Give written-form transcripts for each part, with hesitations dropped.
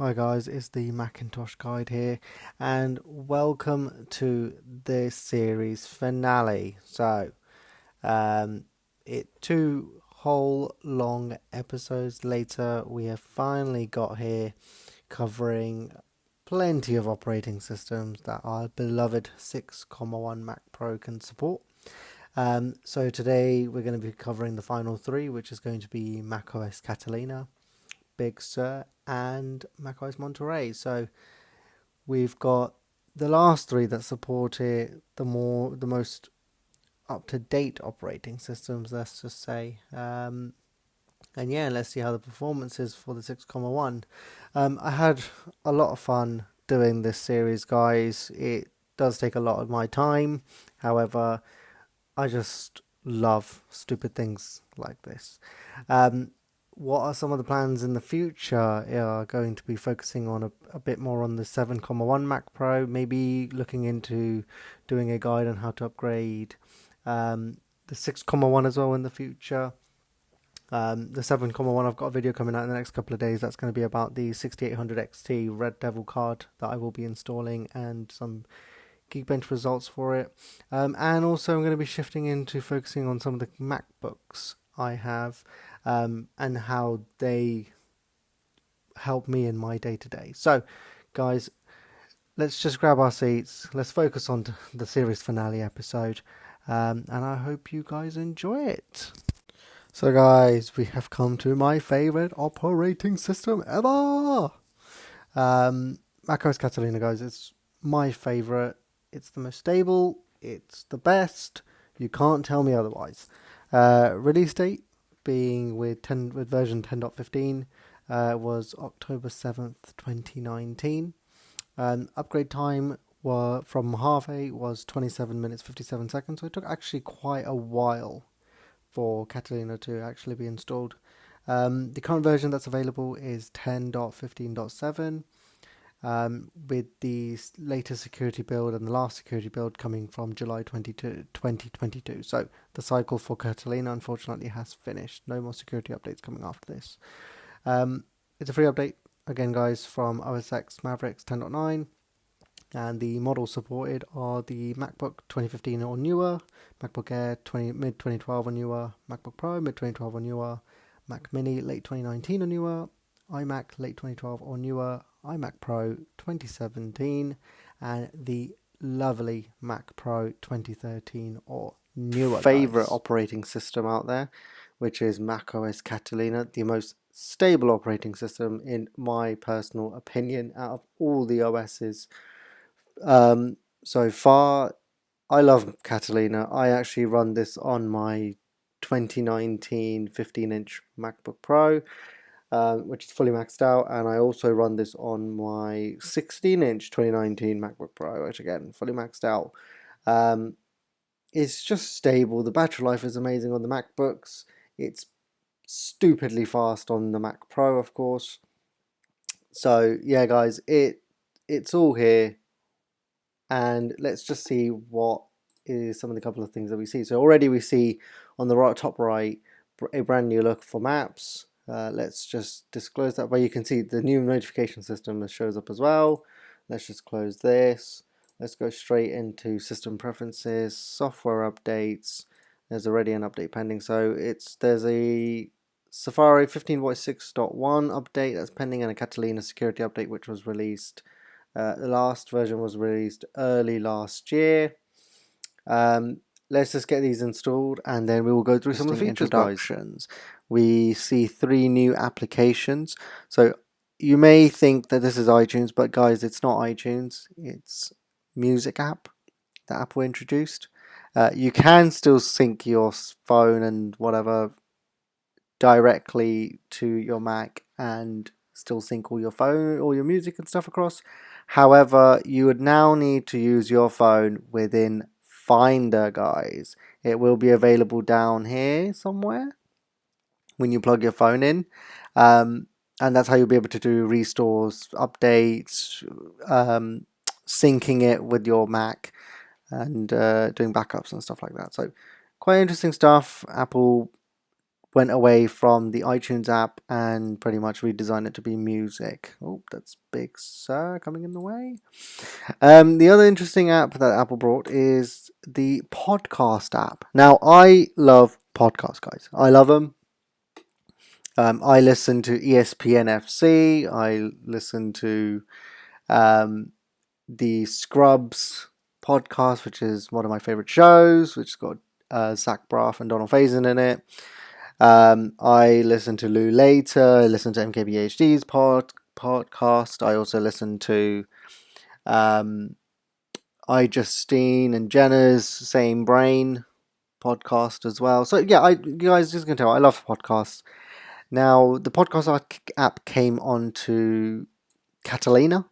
Hi guys, it's the Macintosh Guide here, and welcome to this series finale. Um, two whole long episodes later, we have finally got here covering plenty of operating systems that our beloved 6.1 Mac Pro can support. So today we're going to be covering the final three, which is going to be macOS Catalina, Big Sur, and macOS Monterey. So we've got the last three that support it, the most up to date operating systems, let's just say. And yeah, let's see how the performance is for the 6.1. I had a lot of fun doing this series, guys. It does take a lot of my time. However, I just love stupid things like this. Um, what are some of the plans in the future? Are going to be focusing on a bit more on the 7.1 Mac Pro, maybe looking into doing a guide on how to upgrade the 6.1 as well in the future. The 7.1, I've got a video coming out in the next couple of days that's going to be about the 6800 XT Red Devil card that I will be installing and some Geekbench results for it. And also I'm going to be shifting into focusing on some of the MacBooks I have and how they help me in my day-to-day. So, guys, let's just grab our seats. Let's focus on the series finale episode. And I hope you guys enjoy it. So, guys, we have come to my favorite operating system ever. macOS Catalina, guys. It's my favorite. It's the most stable. It's the best. You can't tell me otherwise. Release date being with version 10.15 was October 7th, 2019. Upgrade time from half 8 was 27 minutes 57 seconds. So it took actually quite a while for Catalina to actually be installed. The current version that's available is 10.15.7. With the latest security build and the last security build coming from July 2022. So the cycle for Catalina unfortunately has finished. No more security updates coming after this. It's a free update, again guys, from OS X Mavericks 10.9. And the models supported are the MacBook 2015 or newer, MacBook Air mid 2012 or newer, MacBook Pro mid 2012 or newer, Mac Mini late 2019 or newer, iMac late 2012 or newer, iMac Pro 2017, and the lovely Mac Pro 2013 or newer. Favorite operating system out there, which is macOS Catalina, the most stable operating system in my personal opinion out of all the OSs so far. I love Catalina. I actually run this on my 2019 15-inch MacBook Pro, which is fully maxed out, and I also run this on my 16-inch 2019 MacBook Pro, which again fully maxed out. It's just stable. The battery life is amazing on the MacBooks. It's stupidly fast on the Mac Pro, of course. So yeah, guys, it's all here. And let's just see what is some of the couple of things that we see. So already we see on the top right a brand new look for maps. Let's just disclose that, where you can see the new notification system shows up as well. Let's just close this. Let's go straight into system preferences, software updates. There's already an update pending. So there's a Safari 15.6.1 update that's pending and a Catalina security update which was released. The last version was released early last year. Let's just get these installed and then we will go through some of the features, introductions. We see 3 new applications. So you may think that this is iTunes, but guys, it's not iTunes. It's Music app that Apple introduced. You can still sync your phone and whatever directly to your Mac and still sync all your phone, all your music and stuff across. However, you would now need to use your phone within Finder, guys. It will be available down here somewhere when you plug your phone in. And that's how you'll be able to do restores, updates, syncing it with your Mac, and doing backups and stuff like that. So quite interesting stuff. Apple went away from the iTunes app and pretty much redesigned it to be music. Oh, that's Big Sur coming in the way. The other interesting app that Apple brought is the podcast app. Now, I love podcasts, guys. I love them. I listen to ESPN FC. I listen to the Scrubs podcast, which is one of my favorite shows, which has got Zach Braff and Donald Faison in it. I listen to Lou Later. I listen to MKBHD's podcast. I also listen to iJustine and Jenna's Same Brain podcast as well. So yeah, you guys just can tell I love podcasts. Now the podcast app came onto Catalina,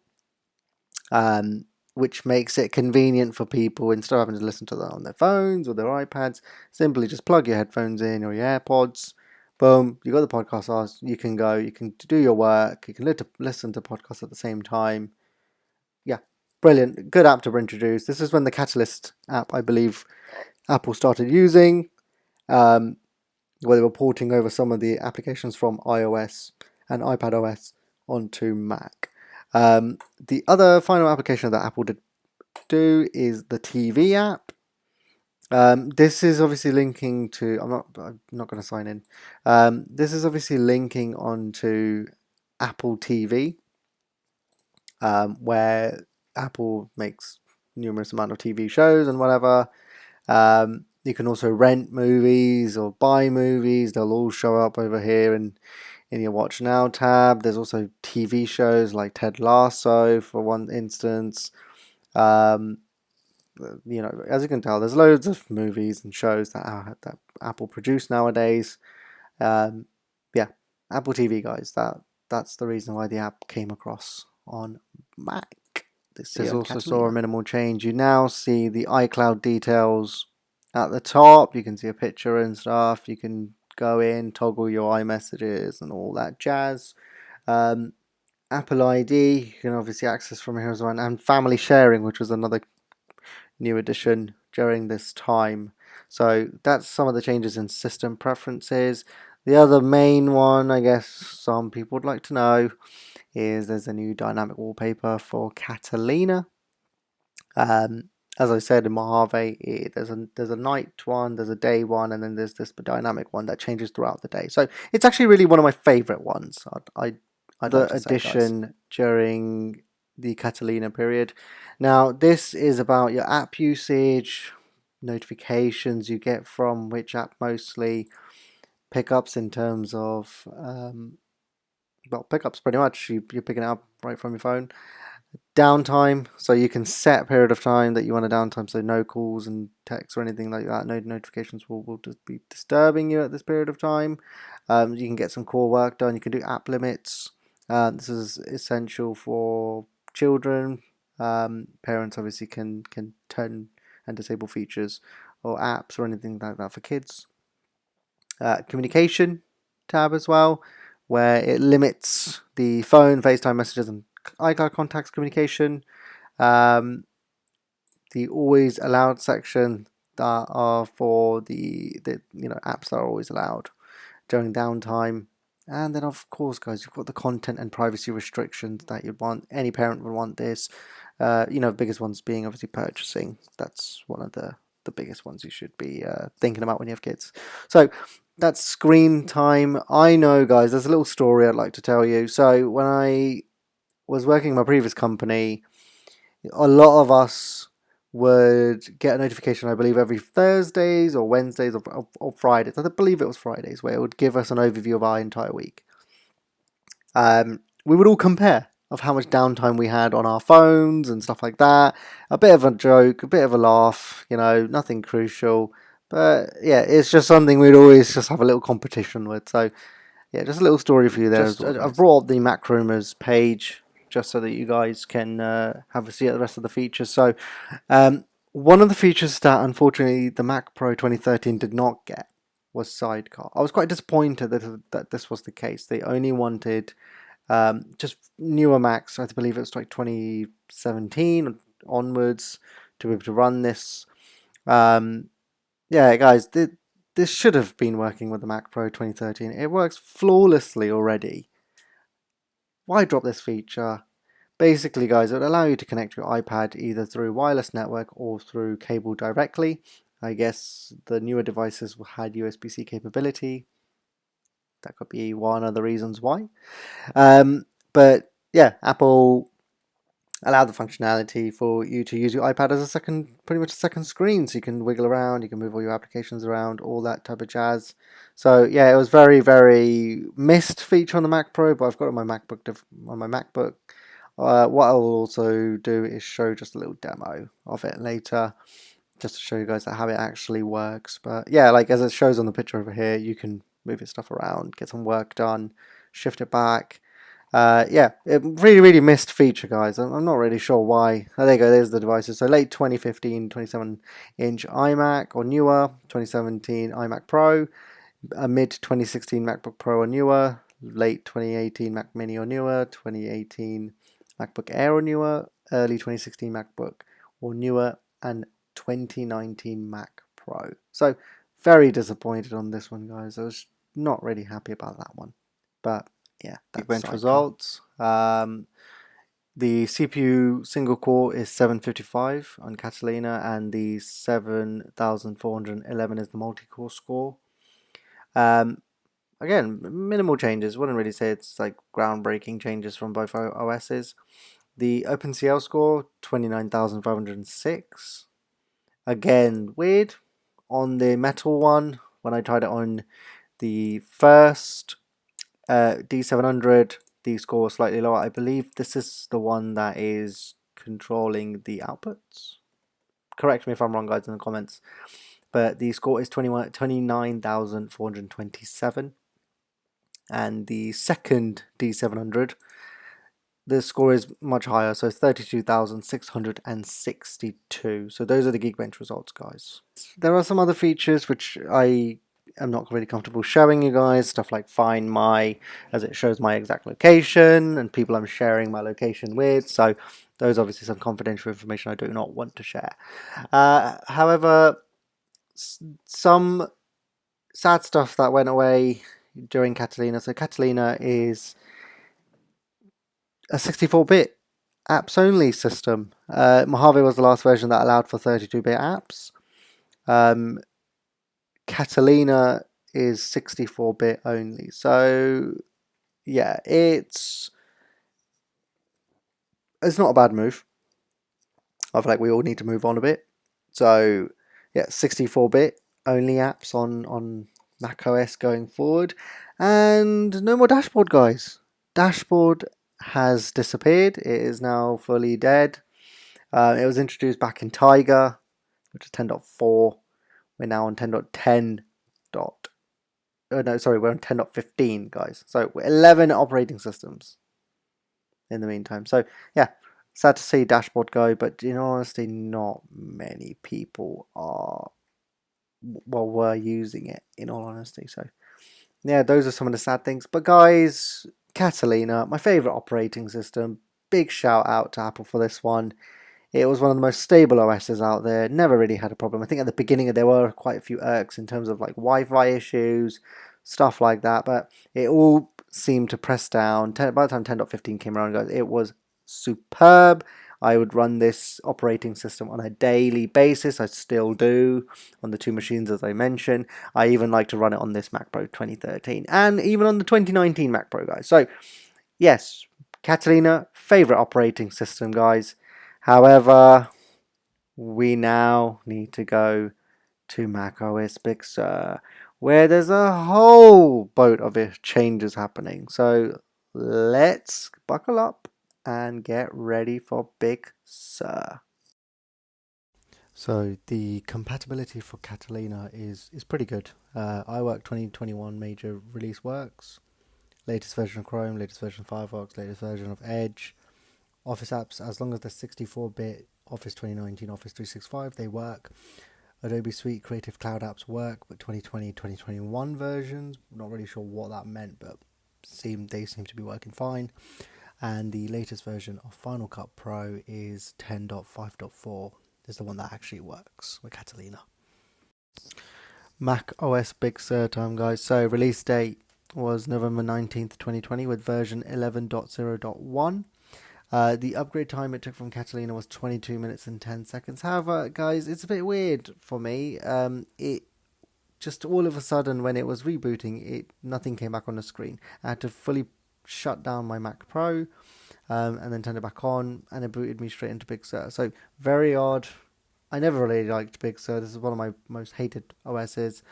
which makes it convenient for people instead of having to listen to that on their phones or their iPads. Simply just plug your headphones in or your AirPods. Boom, you got the podcast. You can go. You can do your work. You can listen to podcasts at the same time. Yeah, brilliant. Good app to introduce. This is when the Catalyst app, I believe, Apple started using, where they were porting over some of the applications from iOS and iPadOS onto Mac. The other final application that Apple did do is the TV app. This is obviously linking to. I'm not going to sign in. This is obviously linking onto Apple TV, where Apple makes numerous amount of TV shows and whatever. You can also rent movies or buy movies. They'll all show up over here in your Watch Now tab. There's also TV shows like Ted Lasso, for one instance. As you can tell, there's loads of movies and shows that Apple produce nowadays. Yeah, Apple TV, guys. That's the reason why the app came across on Mac. This also saw a minimal change. You now see the iCloud details at the top. You can see a picture and stuff. You can go in, toggle your iMessages and all that jazz. Apple ID, you can obviously access from here as well, and family sharing, which was another new addition during this time. So that's some of the changes in system preferences. The other main one, I guess some people would like to know, is there's a new dynamic wallpaper for Catalina. As I said in Mojave, there's a night one, there's a day one, and then there's this dynamic one that changes throughout the day. So it's actually really one of my favorite ones. I'd like addition during the Catalina period. Now this is about your app usage, notifications you get from which app mostly, pickups in terms of pickups pretty much. You're picking it up right from your phone. Downtime, so you can set a period of time that you want a downtime, so no calls and texts or anything like that. No notifications will just be disturbing you at this period of time. You can get some core work done. You can do app limits. This is essential for children. Parents obviously can turn and disable features or apps or anything like that for kids. Communication tab as well, where it limits the phone, FaceTime messages, and iCloud contacts communication. The always allowed section that are for the apps that are always allowed during downtime. And then of course, guys, you've got the content and privacy restrictions that you'd want. Any parent would want this. The biggest ones being obviously purchasing. That's one of the biggest ones you should be thinking about when you have kids. So that's screen time. I know, guys, there's a little story I'd like to tell you. So when I was working in my previous company, a lot of us would get a notification, I believe, every Thursdays or Wednesdays or Fridays. I believe it was Fridays, where it would give us an overview of our entire week. We would all compare of how much downtime we had on our phones and stuff like that. A bit of a joke, a bit of a laugh, nothing crucial. But yeah, it's just something we'd always just have a little competition with. So yeah, just a little story for you there. I've brought up the Macrumour's page just so that you guys can have a see at the rest of the features. So one of the features that unfortunately the Mac Pro 2013 did not get was Sidecar. I was quite disappointed that this was the case. They only wanted just newer Macs. I believe it was like 2017 onwards to be able to run this. Yeah, guys, this should have been working with the Mac Pro 2013. It works flawlessly already. Why drop this feature? Basically, guys, it would allow you to connect your iPad either through wireless network or through cable directly. I guess the newer devices had USB-C capability. That could be one of the reasons why. But yeah, Apple allowed the functionality for you to use your iPad as a pretty much a second screen, so you can wiggle around, you can move all your applications around, all that type of jazz. So yeah, it was very, very missed feature on the Mac Pro, but I've got it on my MacBook. What I will also do is show just a little demo of it later, just to show you guys how it actually works. But yeah, like as it shows on the picture over here, you can move your stuff around, get some work done, shift it back. Yeah, it really missed feature, guys. I'm not really sure why. Oh, there you go, there's the devices. So late 2015 27-inch iMac or newer, 2017 iMac Pro, a mid 2016 MacBook Pro or newer, late 2018 Mac Mini or newer, 2018 MacBook Air or newer, early 2016 MacBook or newer, and 2019 Mac Pro. So very disappointed on this one, guys. I was not really happy about that one. But yeah, that's results. The CPU single core is 755 on Catalina, and the 7411 is the multi-core score. Again, minimal changes. Wouldn't really say it's like groundbreaking changes from both OSs. The OpenCL score 29,506. Again, weird on the metal one. When I tried it on the first D700, the score was slightly lower. I believe this is the one that is controlling the outputs. Correct me if I'm wrong, guys, in the comments. But the score is 29,427. And the second D700, the score is much higher, so 32,662. So those are the Geekbench results, guys. There are some other features which I am not really comfortable showing you guys, stuff like Find My, as it shows my exact location and people I'm sharing my location with. So those are obviously some confidential information I do not want to share. However, some sad stuff that went away during Catalina. So Catalina is a 64-bit apps only system. Mojave was the last version that allowed for 32-bit apps. Catalina is 64-bit only. So yeah, it's not a bad move. I feel like we all need to move on a bit. So yeah, 64-bit only apps on macOS going forward, and no more dashboard, guys. Dashboard has disappeared. It is now fully dead. It was introduced back in Tiger, which is 10.4. We're now on 10.10. Oh no, sorry, we're on 10.15, guys. So we're 11 operating systems in the meantime. So yeah, sad to see dashboard go, but in honesty, not many people were using it, in all honesty. So yeah, those are some of the sad things. But guys, Catalina, my favorite operating system. Big shout out to Apple for this one. It was one of the most stable OSs out there. Never really had a problem. I think at the beginning there were quite a few irks in terms of like Wi-Fi issues, stuff like that. But it all seemed to press down. By the time 10.15 came around, guys, it was superb. I would run this operating system on a daily basis. I still do on the two machines as I mentioned. I even like to run it on this Mac Pro 2013 and even on the 2019 Mac Pro, guys. So yes, Catalina, favorite operating system, guys. However, we now need to go to macOS Big Sur, where there's a whole boat of changes happening. So let's buckle up and get ready for Big Sur. So the compatibility for Catalina is pretty good. iWork 2021 major release works. Latest version of Chrome, latest version of Firefox, latest version of Edge. Office apps, as long as they're 64-bit, Office 2019, Office 365, they work. Adobe Suite Creative Cloud apps work, but 2020, 2021 versions, not really sure what that meant, but they seem to be working fine. And the latest version of Final Cut Pro is 10.5.4, is the one that actually works with Catalina. Mac OS Big Sur time, guys. So release date was November 19th, 2020 with version 11.0.1. The upgrade time it took from Catalina was 22 minutes and 10 seconds. However, guys, it's a bit weird for me. It just all of a sudden, when it was rebooting, nothing came back on the screen. I had to fully shut down my Mac Pro and then turn it back on, and it booted me straight into Big Sur. So very odd. I never really liked Big Sur. This is one of my most hated OSs.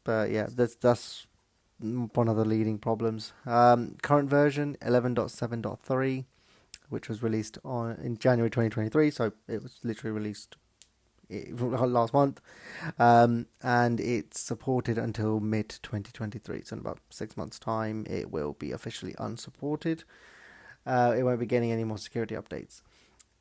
But yeah, that's one of the leading problems. Current version 11.7.3, which was released in January 2023. So it was literally released last month, and it's supported until mid 2023. So in about 6 months' time, it will be officially unsupported. It won't be getting any more security updates.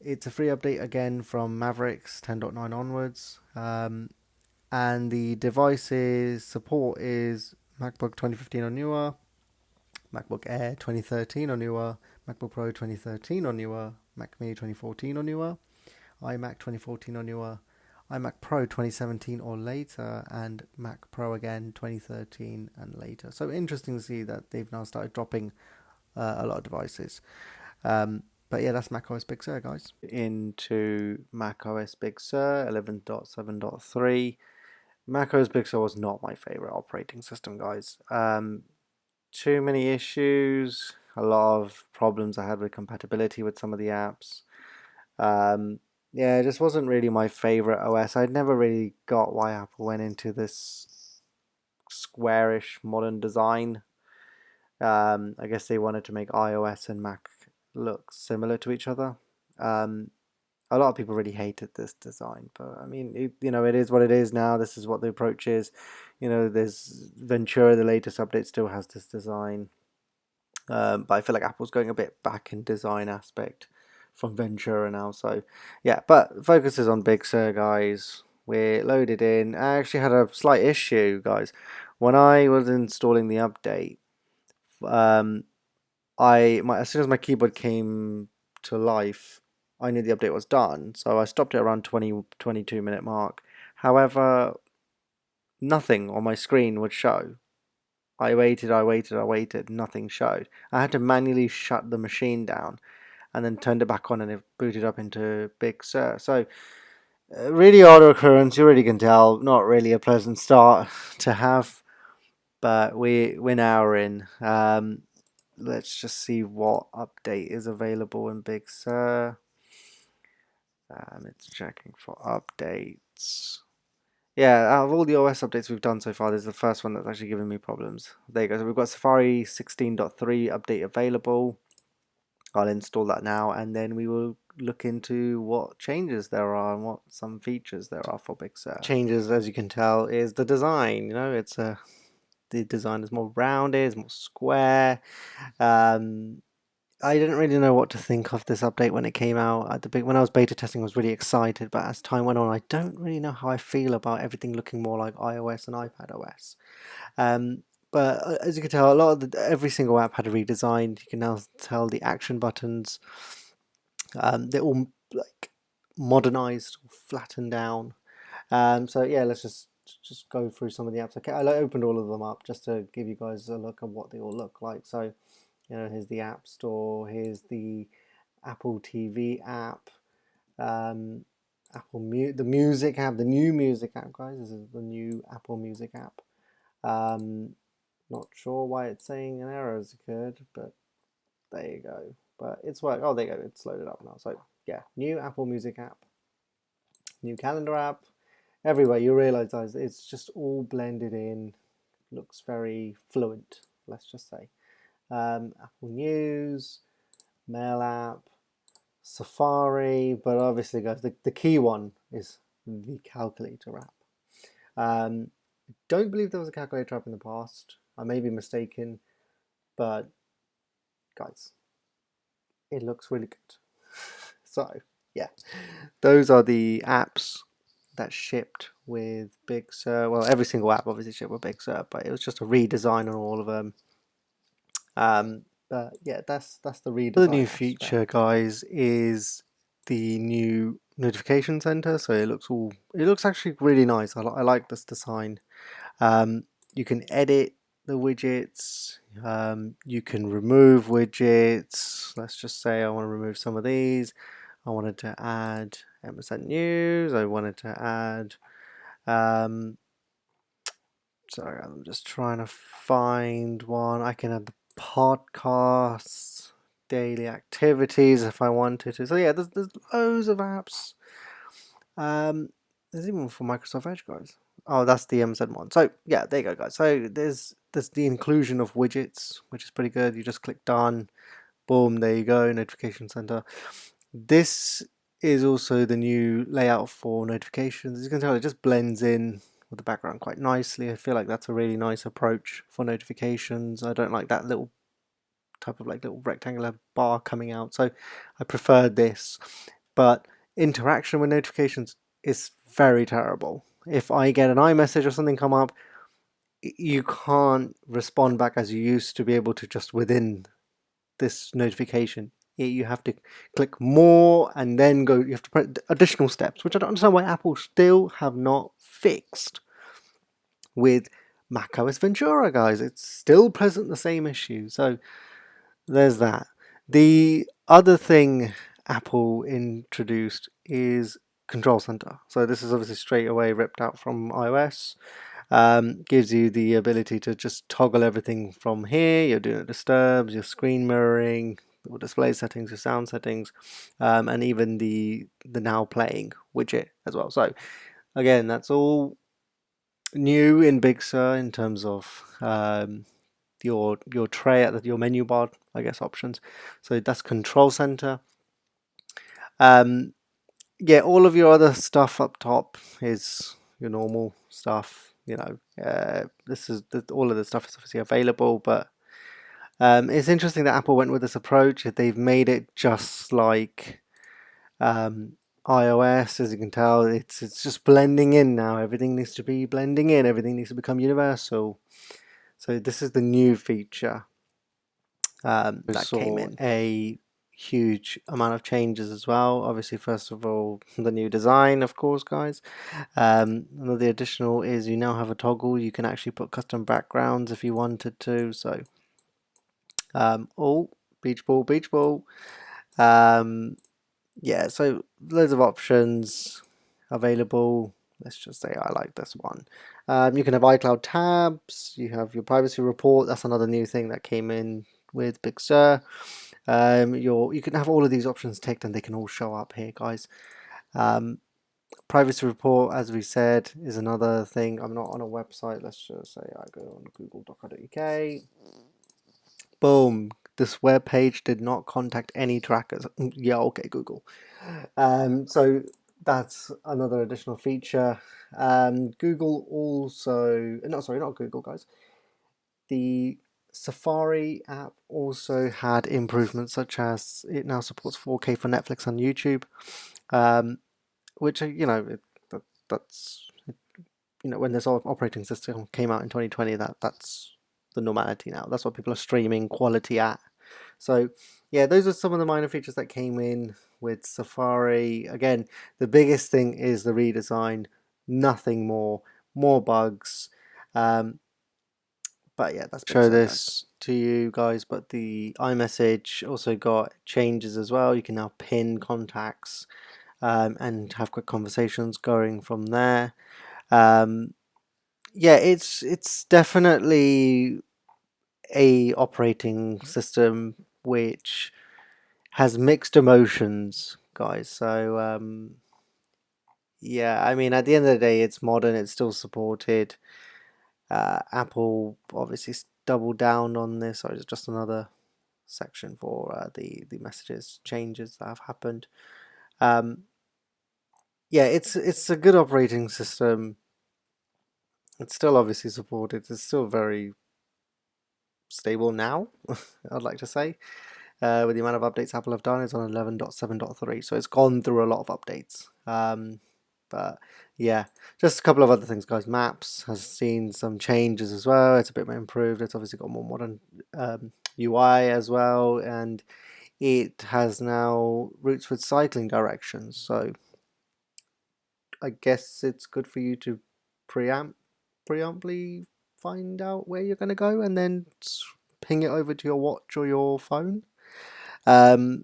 It's a free update again from Mavericks 10.9 onwards. And the devices support is MacBook 2015 or newer, MacBook Air 2013 or newer, MacBook Pro 2013 or newer, Mac Mini 2014 or newer, iMac 2014 or newer, iMac Pro 2017 or later, and Mac Pro again 2013 and later. So interesting to see that they've now started dropping a lot of devices. But yeah, that's macOS Big Sur, guys. Into macOS Big Sur 11.7.3. macOS Big Sur was not my favorite operating system, guys. Too many issues, a lot of problems I had with compatibility with some of the apps. Yeah, it just wasn't really my favorite OS. I'd never really got why Apple went into this squarish modern design. I guess they wanted to make iOS and Mac look similar to each other. A lot of people really hated this design, but I mean, it is what it is now. This is what the approach is. There's Ventura, the latest update, still has this design. But I feel like Apple's going a bit back in design aspect from Ventura now. So yeah, but focus is on Big Sur, guys. We're loaded in. I actually had a slight issue, guys. When I was installing the update, as soon as my keyboard came to life, I knew the update was done, so I stopped it around 22-minute mark. However, nothing on my screen would show. I waited, nothing showed. I had to manually shut the machine down and then turned it back on, and it booted up into Big Sur. So, really odd occurrence, you really can tell. Not really a pleasant start to have, but we're now in. Let's just see what update is available in Big Sur. It's checking for updates. Yeah, out of all the OS updates we've done so far, this is the first one that's actually giving me problems. There you go. So we've got Safari 16.3 update available. I'll install that now, and then we will look into what changes there are and what some features there are for Big Sur. Changes, as you can tell, is the design. The design is more rounded, it's more square. I didn't really know what to think of this update when it came out. When I was beta testing, I was really excited, but as time went on, I don't really know how I feel about everything looking more like iOS and iPadOS. But as you can tell, every single app had a redesign. You can now tell the action buttons. They're all like modernized, flattened down. So yeah, let's just go through some of the apps. Okay, I opened all of them up just to give you guys a look at what they all look like. So, here's the App Store. Here's the Apple TV app. The Music app, the new Music app, guys. This is the new Apple Music app. Not sure why it's saying an error has occurred, but there you go. But it's worked. Oh, there you go. It's loaded up now. So yeah, new Apple Music app, new calendar app. Everywhere you realize, guys, it's just all blended in. Looks very fluent, let's just say. Apple News, Mail app, Safari, but obviously, guys, the key one is the calculator app. I don't believe there was a calculator app in the past. I may be mistaken, but guys, it looks really good. So yeah, those are the apps that shipped with Big Sur. Well, every single app obviously shipped with Big Sur, but it was just a redesign on all of them. But yeah, that's the redesign. The new feature, guys, is the new notification center, so it looks actually really nice. I like this design. You can edit the widgets. You can remove widgets. Let's just say I want to remove some of these. I wanted to add MSN News. I wanted to add. Sorry, I'm just trying to find one. I can add the podcasts, daily activities if I wanted to. So yeah, there's loads of apps. There's even for Microsoft Edge, guys. Oh, that's the MZ one. So yeah, there you go, guys. So there's the inclusion of widgets, which is pretty good. You just click done, boom, there you go, notification center. This is also the new layout for notifications. As you can tell, it just blends in with the background quite nicely. I feel like that's a really nice approach for notifications. I don't like that little type of like little rectangular bar coming out, so I prefer this. But interaction with notifications is very terrible. If I get an iMessage or something come up, you can't respond back as you used to be able to just within this notification. You have to click more and then go, you have to press additional steps, which I don't understand why Apple still have not fixed with macOS Ventura, guys. It's still present the same issue. So there's that. The other thing Apple introduced is Control Center. So this is obviously straight away ripped out from iOS. Gives you the ability to just toggle everything from here. Your do not disturbs, your screen mirroring, your display settings, your sound settings, and even the now playing widget as well. So again, that's all new in Big Sur in terms of your tray at your menu bar, I guess, options. So that's Control Center. Yeah, all of your other stuff up top is your normal stuff. You know, all of the stuff is obviously available, but it's interesting that Apple went with this approach. They've made it just like iOS, as you can tell. It's just blending in now. Everything needs to be blending in. Everything needs to become universal. So this is the new feature that came in. A huge amount of changes as well. Obviously, first of all, the new design, of course, guys. Another additional is you now have a toggle. You can actually put custom backgrounds if you wanted to. So, oh, beach ball, beach ball. Yeah, so loads of options available. Let's just say I like this one. You can have iCloud tabs. You have your privacy report. That's another new thing that came in with Big Sur. You can have all of these options ticked and they can all show up here, guys. Privacy report, as we said, is another thing. I'm not on a website. Let's just say I go on google.co.uk. Boom. This web page did not contact any trackers. Yeah, okay, Google. So that's another additional feature. Google also, no, sorry, not Google, guys. The Safari app also had improvements, such as it now supports 4K for Netflix and YouTube, which that's when this operating system came out in 2020, that's the normality now. That's what people are streaming quality at. So yeah, those are some of the minor features that came in with Safari. Again, the biggest thing is the redesign. Nothing more bugs. But yeah, that's show this to you guys. But the iMessage also got changes as well. You can now pin contacts and have quick conversations going from there. Yeah, it's definitely a operating system which has mixed emotions, guys. So yeah, I mean, at the end of the day, it's modern. It's still supported. Apple obviously doubled down on this. So it's just another section for the messages changes that have happened. Yeah, it's a good operating system. It's still obviously supported. It's still very stable now, I'd like to say. With the amount of updates Apple have done, it's on 11.7.3, so it's gone through a lot of updates. But yeah, just a couple of other things, guys. Maps has seen some changes as well. It's a bit more improved. It's obviously got more modern UI as well, and it has now routes with cycling directions. So I guess it's good for you to preemptively find out where you're going to go and then ping it over to your watch or your phone. Yeah.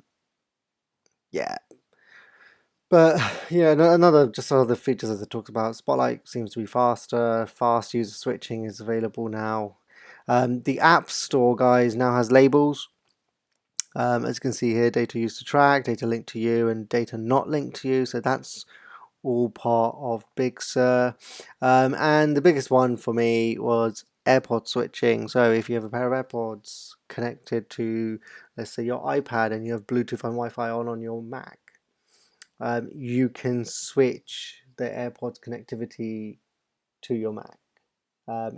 But yeah, another just other features as it talks about. Spotlight seems to be faster. Fast user switching is available now. The App Store, guys, now has labels. As you can see here, data used to track, data linked to you, and data not linked to you. So that's all part of Big Sur. And the biggest one for me was AirPod switching. So if you have a pair of AirPods connected to, let's say, your iPad and you have Bluetooth and Wi-Fi on your Mac, you can switch the AirPods connectivity to your Mac.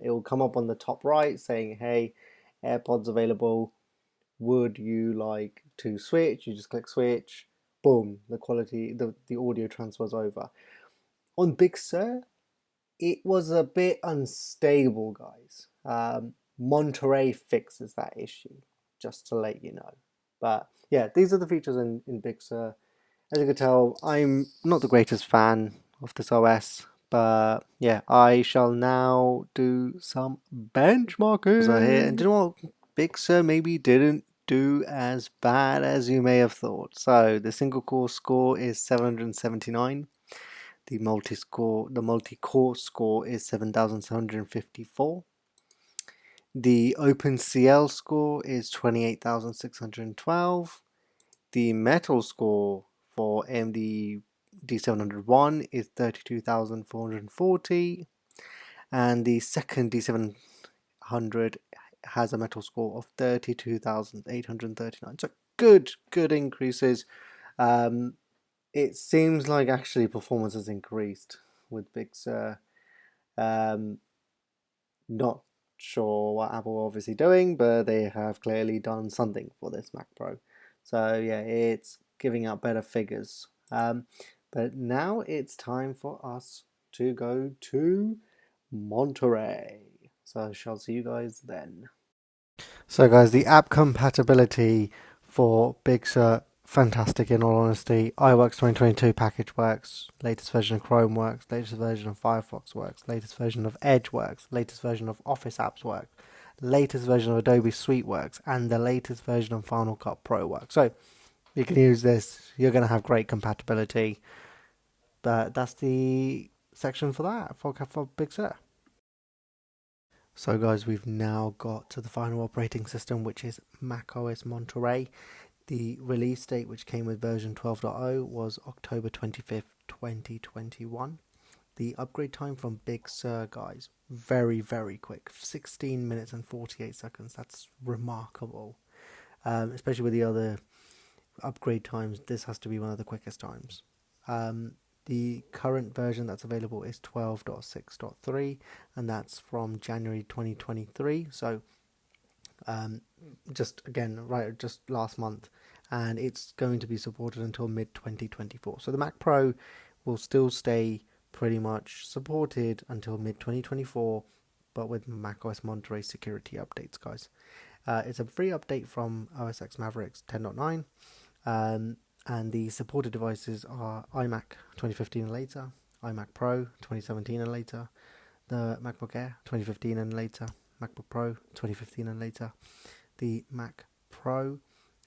It will come up on the top right saying, hey, AirPods available. Would you like to switch? You just click switch. Boom, the quality, the audio transfers over. On Big Sur, it was a bit unstable, guys. Monterey fixes that issue, just to let you know. But yeah, these are the features in Big Sur. As you can tell, I'm not the greatest fan of this OS, but yeah, I shall now do some benchmarking. So here, and do you know what? Big Sur maybe didn't do as bad as you may have thought. So the single core score is 779. The multi-core score is 7,754. The OpenCL score is 28,612. The metal score for AMD D700 is 32,440, and the second D700 has a metal score of 32,839. So good increases. It seems like actually performance has increased with Big Sur. Not sure what Apple are obviously doing, but they have clearly done something for this Mac Pro. So yeah, it's giving out better figures. But now it's time for us to go to Monterey. So I shall see you guys then. So guys, the app compatibility for Big Sur, fantastic in all honesty. iWorks 2022 package works, latest version of Chrome works, latest version of Firefox works, latest version of Edge works, latest version of Office apps works, latest version of Adobe Suite works, and the latest version of Final Cut Pro works. So you can use this, you're going to have great compatibility. But that's the section for that, for Big Sur. So guys, we've now got to the final operating system, which is macOS Monterey. The release date, which came with version 12.0, was October 25th, 2021. The upgrade time from Big Sur, guys, very, very quick. 16 minutes and 48 seconds. That's remarkable. Especially with the other upgrade times, this has to be one of the quickest times. The current version that's available is 12.6.3, and that's from January 2023. So just last month, and it's going to be supported until mid 2024. So the Mac Pro will still stay pretty much supported until mid 2024, but with macOS Monterey security updates, guys. It's a free update from OS X Mavericks 10.9. And the supported devices are iMac 2015 and later, iMac Pro 2017 and later, the MacBook Air 2015 and later, MacBook Pro 2015 and later, the Mac Pro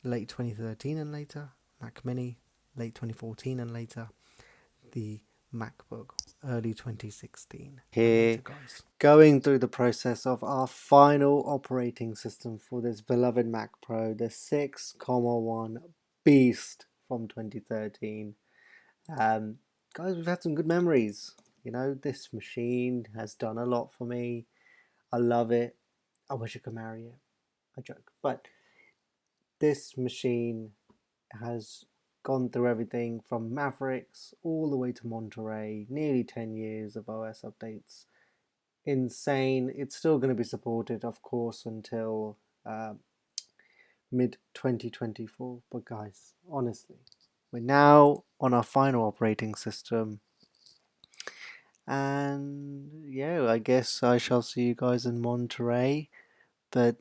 late 2013 and later, Mac Mini late 2014 and later, the MacBook early 2016. Here, guys, going through the process of our final operating system for this beloved Mac Pro, the 6,1 Beast from 2013. Guys, we've had some good memories. You know, this machine has done a lot for me. I love it. I wish I could marry it. I joke. But this machine has gone through everything from Mavericks all the way to Monterey. Nearly 10 years of OS updates. Insane. It's still going to be supported, of course, until mid 2024. But guys, honestly, we're now on our final operating system, and yeah, I guess I shall see you guys in Monterey. But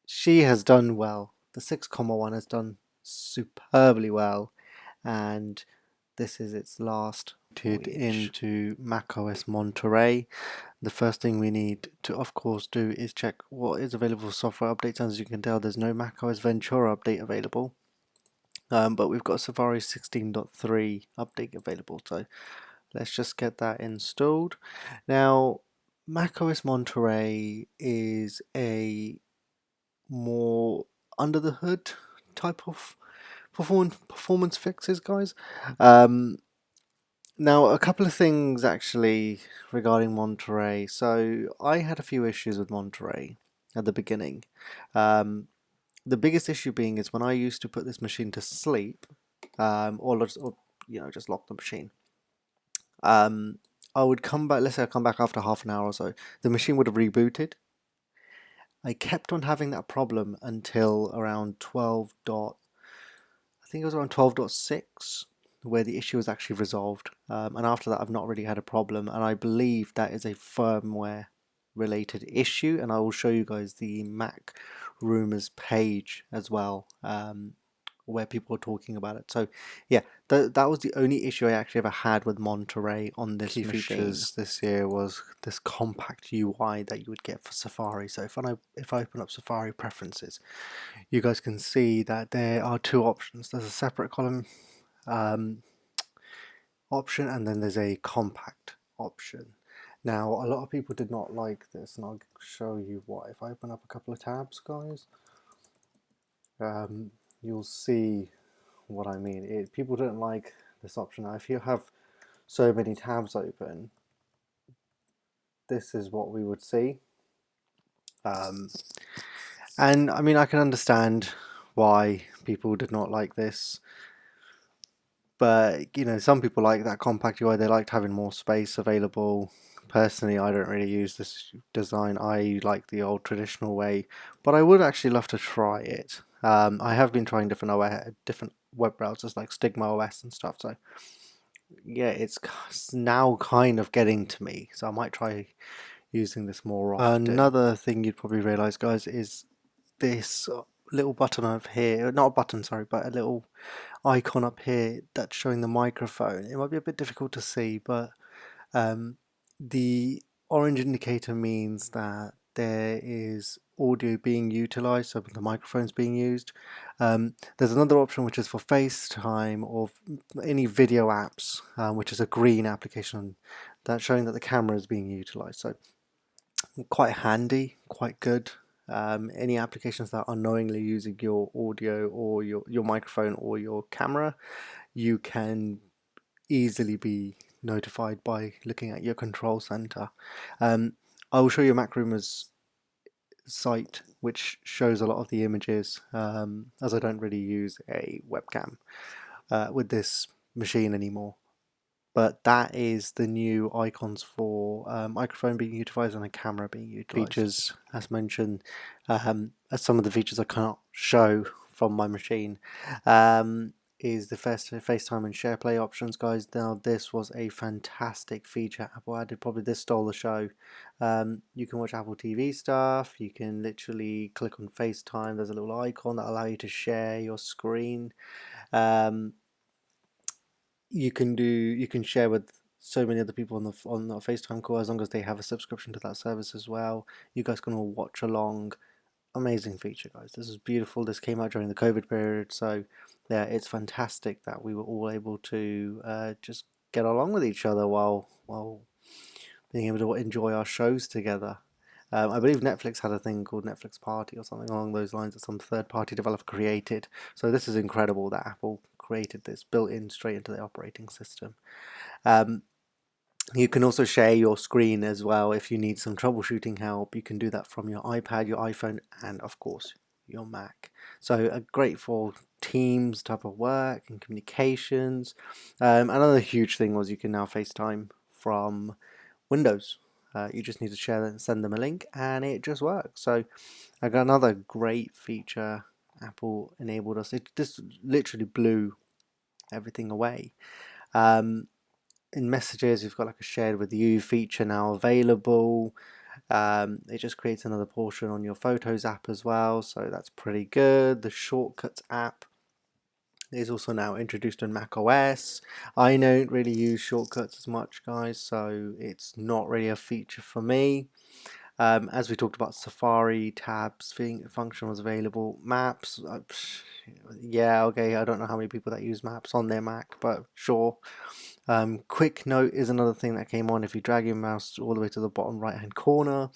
she has done well. The 6,1 has done superbly well, and this is its last into macOS Monterey. The first thing we need to, of course, do is check what is available for software updates. As you can tell, there's no macOS Ventura update available, but we've got Safari 16.3 update available. So let's just get that installed. Now, macOS Monterey is a more under the hood type of performance fixes, guys. Now, a couple of things actually regarding Monterey. So I had a few issues with Monterey at the beginning. The biggest issue being is when I used to put this machine to sleep, or just lock the machine. I would come back. Let's say I come back after half an hour or so. The machine would have rebooted. I kept on having that problem until around 12. I think it was around 12.6 where the issue was actually resolved. And after that, I've not really had a problem. And I believe that is a firmware related issue. And I will show you guys the Mac rumors page as well, where people are talking about it. So yeah, that was the only issue I actually ever had with Monterey on this machine. Features this year was this compact UI that you would get for Safari. So if I open up Safari preferences, you guys can see that there are two options. There's a separate column option, and then there's a compact option. Now, a lot of people did not like this, and I'll show you why. If I open up a couple of tabs, guys, you'll see what I mean. People don't like this option. Now, if you have so many tabs open, this is what we would see. And I mean, I can understand why people did not like this. But, some people like that compact UI. They liked having more space available. Personally, I don't really use this design. I like the old traditional way, but I would actually love to try it. I have been trying different web browsers like Stigma OS and stuff. So yeah, it's now kind of getting to me. So I might try using this more often. Another thing you'd probably realize, guys, is this little button over here. Not a button, sorry, but a little icon up here that's showing the microphone. It might be a bit difficult to see, but the orange indicator means that there is audio being utilized, so the microphone's being used. There's another option which is for FaceTime or any video apps, which is a green application that's showing that the camera is being utilized. So quite handy, quite good. Any applications that are unknowingly using your audio or your microphone or your camera, you can easily be notified by looking at your control center. I will show you Macrumour's site, which shows a lot of the images, as I don't really use a webcam with this machine anymore. But that is the new icons for microphone being utilized and a camera being utilized. Features, as mentioned, as some of the features I cannot show from my machine, is the FaceTime and SharePlay options, guys. Now, this was a fantastic feature Apple added. Probably this stole the show. You can watch Apple TV stuff. You can literally click on FaceTime. There's a little icon that allows you to share your screen. You can share with so many other people on the FaceTime call, as long as they have a subscription to that service as well. You guys can all watch along. Amazing feature, guys. This is beautiful. This came out during the COVID period, so yeah, it's fantastic that we were all able to just get along with each other while being able to enjoy our shows together. I believe Netflix had a thing called Netflix Party or something along those lines that some third-party developer created. So this is incredible that Apple created this, built in straight into the operating system. You can also share your screen as well. If you need some troubleshooting help, you can do that from your iPad, your iPhone, and of course your Mac. So great for Teams type of work and communications. Another huge thing was you can now FaceTime from Windows. You just need to send them a link, and it just works. So I got another great feature Apple enabled us. This literally blew everything away. In messages, you've got like a shared with you feature now available. It just creates another portion on your Photos app as well, so that's pretty good. The Shortcuts app is also now introduced in macOS. I don't really use shortcuts as much, guys, so it's not really a feature for me. As we talked about, Safari tabs function was available. Maps, yeah, okay. I don't know how many people that use Maps on their Mac, but sure. Quick Note is another thing that came on. If you drag your mouse all the way to the bottom right hand corner,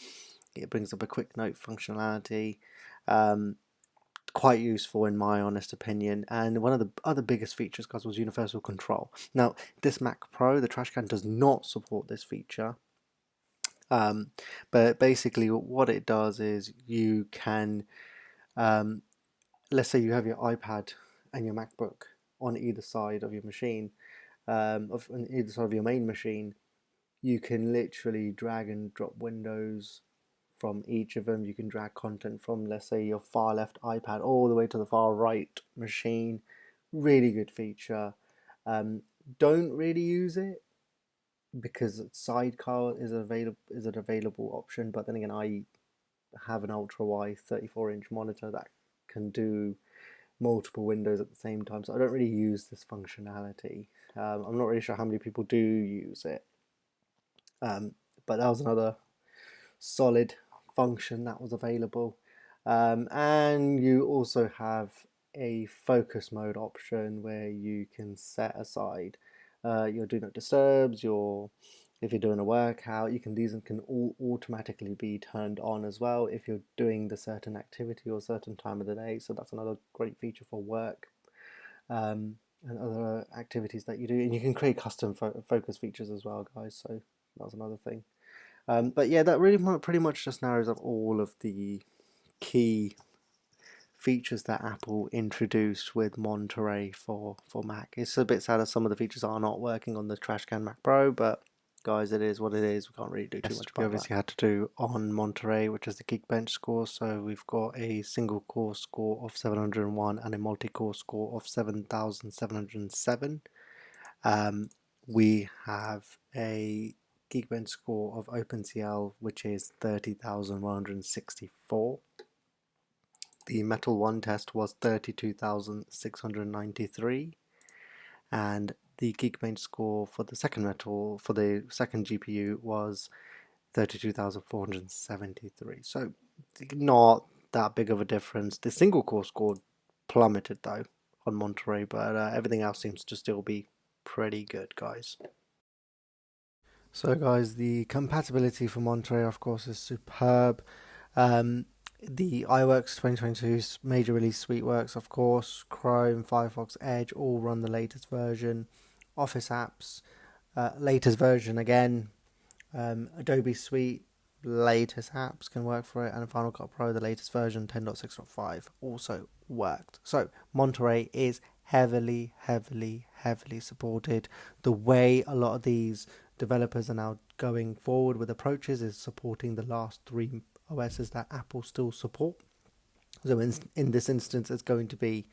it brings up a Quick Note functionality. Quite useful in my honest opinion. And one of the other biggest features, guys, was universal control. Now, this Mac Pro, the trash can, does not support this feature. But basically what it does is you can, let's say you have your iPad and your MacBook on either side of your machine, on either side of your main machine. You can literally drag and drop windows from each of them. You can drag content from, let's say, your far left iPad all the way to the far right machine. Really good feature. Don't really use it because sidecar is an available option, but then again, I have an ultra wide 34-inch monitor that can do multiple windows at the same time, so I don't really use this functionality. I'm not really sure how many people do use it, but that was another solid function that was available. And you also have a focus mode option where you can set aside your do not disturbs, if you're doing a workout, these can all automatically be turned on as well if you're doing the certain activity or certain time of the day. So that's another great feature for work and other activities that you do. And you can create custom focus features as well, guys. So that's another thing. But yeah, that really pretty much just narrows up all of the key features that Apple introduced with Monterey for Mac. It's a bit sad that some of the features are not working on the Trashcan Mac Pro, but guys, it is what it is. We can't really do too much about that. We obviously had to do on Monterey, which is the Geekbench score. So we've got a single core score of 701 and a multi-core score of 7,707. We have a Geekbench score of OpenCL, which is 30,164. The Metal 1 test was 32,693, and the Geekbench score for the second GPU was 32,473. So not that big of a difference. The single core score plummeted though on Monterey, but everything else seems to still be pretty good, guys. So guys, the compatibility for Monterey, of course, is superb. The iWorks 2022 major release suite works, of course. Chrome, Firefox, Edge all run the latest version. Office apps, latest version again. Adobe Suite, latest apps can work for it. And Final Cut Pro, the latest version 10.6.5 also worked. So Monterey is heavily supported. The way a lot of these developers are now going forward with approaches is supporting the last three OSs that Apple still support. So in this instance, it's going to be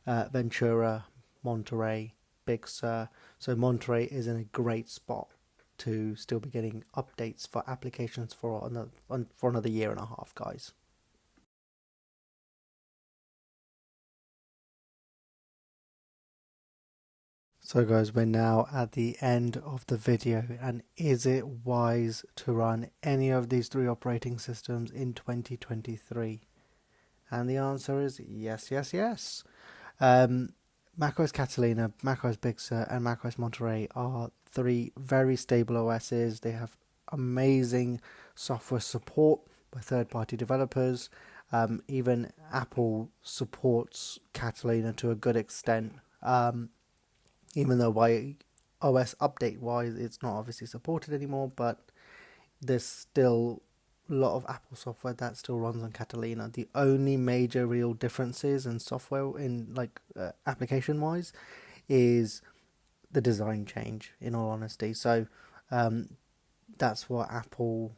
Ventura, Monterey, Big Sur. So Monterey is in a great spot to still be getting updates for applications for another year and a half, guys. So guys, we're now at the end of the video, and is it wise to run any of these three operating systems in 2023? And the answer is yes. macOS Catalina, macOS Big Sur, and macOS Monterey are three very stable OSs. They have amazing software support by third-party developers. Even Apple supports Catalina to a good extent. Even though by OS update wise it's not obviously supported anymore, but there's still a lot of Apple software that still runs on Catalina. The only major real differences in software in application wise is the design change, in all honesty. So that's what Apple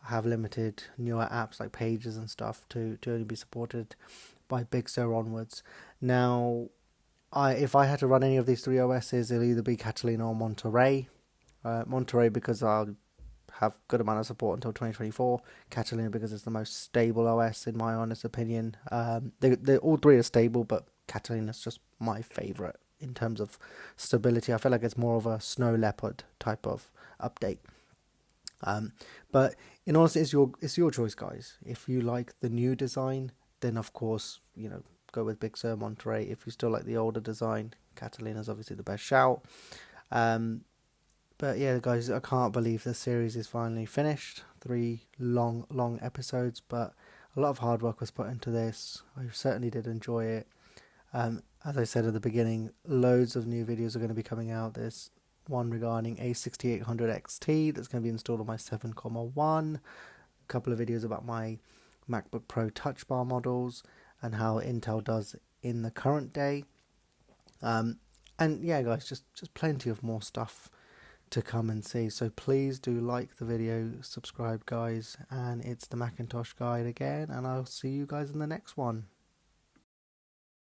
have limited newer apps like Pages and stuff to only be supported by Big Sur onwards. Now, if I had to run any of these three OSs, it'll either be Catalina or Monterey. Monterey because I'll have good amount of support until 2024. Catalina because it's the most stable OS in my honest opinion. They all three are stable, but Catalina's just my favourite in terms of stability. I feel like it's more of a snow leopard type of update. But in honesty, it's your choice, guys. If you like the new design, then of course, go with Big Sur Monterey. If you still like the older design, Catalina's obviously the best shout. But yeah, guys, I can't believe the series is finally finished. 3 long episodes, but a lot of hard work was put into this. I certainly did enjoy it. As I said at the beginning, loads of new videos are going to be coming out. There's one regarding A6800 XT that's going to be installed on my 7.1. A couple of videos about my MacBook Pro Touch Bar models and how Intel does in the current day. And yeah, guys, just plenty of more stuff to come and see. So please do like the video, subscribe, guys, and it's the Macintosh Guide again, and I'll see you guys in the next one.